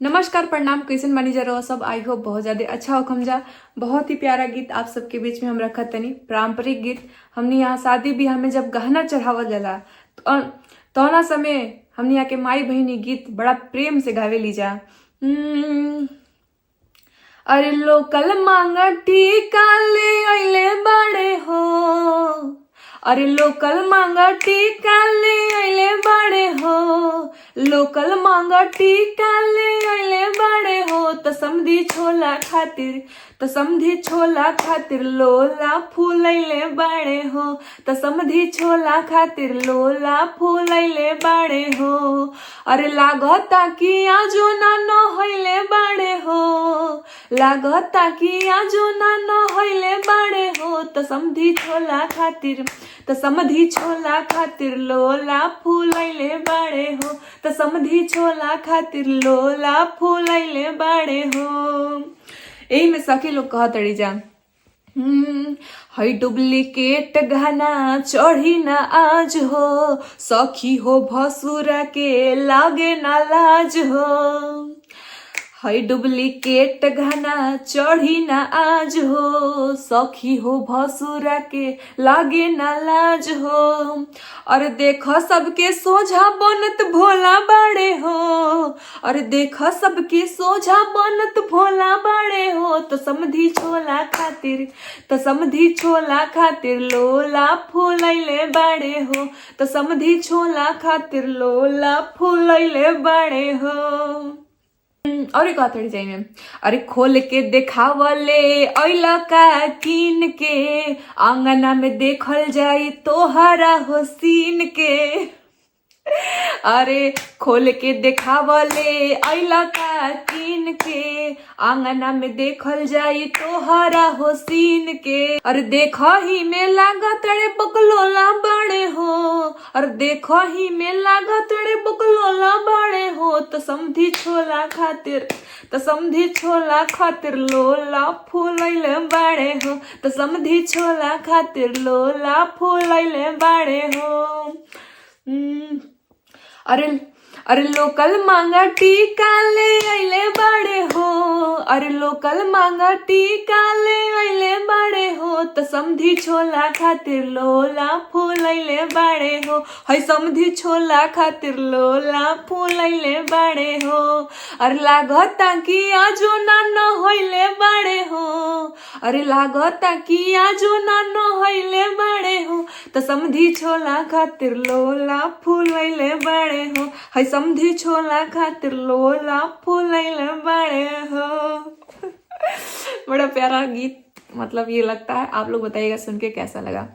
नमस्कार प्रणाम, कैसन बानी जा रहो सब। आई होप बहुत ज्यादा अच्छा हो खमजा। बहुत ही प्यारा गीत आप सबके बीच में हम रखा तनी, पारंपरिक गीत। हमने यहाँ शादी ब्याह में जब गहना चढ़ावल जाला तौना समय हमने यहाँ के माई बहिनी गीत बड़ा प्रेम से गावे ली जा। अरे लोकल मांगा टीका ले अइले बड़े हो, अरे लोकल मांगा टीका ले अइले बड़े हो, लोकल मांगा टीका ले अइले बड़े हो। त समधी छोला खातिर, त समधी छोला खातिर लोला फूल अइले बड़े हो, त समधी छोला खातिर लोला फूल अइले बड़े हो। अरे लागता कि आजो ना नहइले बड़े हो, लागता कि आजो ना नहइले बड़े हो। त समधी छोला खातिर, त समधी छोला खातिर लोला फूल अइले बड़े हो, त समधी छोला खातिर लोला फूल अइले बड़े हो। यही में सखी लोग कहत रही जा, हई डुप्लीकेट गहना चढ़ी ना आज हो, सखी हो भसुरा के लागे ना लाज हो। हई डुप्लीकेट गहना चढ़ी ना आज हो, सखी हो भसुरा के लागे ना लाज हो। और देखो सबके सोझा बनत भोला बड़े हो, और देखो सबके सोझा बनत भोला बड़े हो। तो समधी छोला खातिर, तो समधी छोला खातिर लोला फूल अइले बड़े हो, तो समधी छोला खातिर लोला फूल अइले बड़े हो। और एक बात थोड़ी चाहिए, अरे खोल के देखावले अइला का कीन के, आंगना में देखल जाई तोहरा होसीन के। अरे खोल के देखावले अइला का कीन के, आंगना में देखल जाई तोहरा होसीन के। अरे देखो ही में लागत रे बकलोला बड़े हो, और देखो ही में लागत रे बकलोला बड़े हो। तो समधी छोला खातिर, तो समधी छोला खातिर लोला फूल अइले बड़े हो, तो समधी छोला खातिर लोला फूल अइले बड़े हो। अरे अरे लोकल मांगा टीका ले अइले बड़े हो, अरे लोकल मांगा टीका ले अइले बड़े हो। त समधी छोला खातिर लोला फूल अइले बड़े हो, हई समधी छोला खातिर लोला फूल अइले बड़े हो। अरे लागता कि आजो ना नहइले बड़े हो, अरे लागता कि आजो ना नहइले बड़े हो। त समधी छोला खातिर लोला फूल अइले बड़े हो, हई समधी छोला खातिर लोला फूल अइले बड़े हो। बड़ा प्यारा गीत मतलब ये लगता है। आप लोग बताइएगा सुन के कैसा लगा।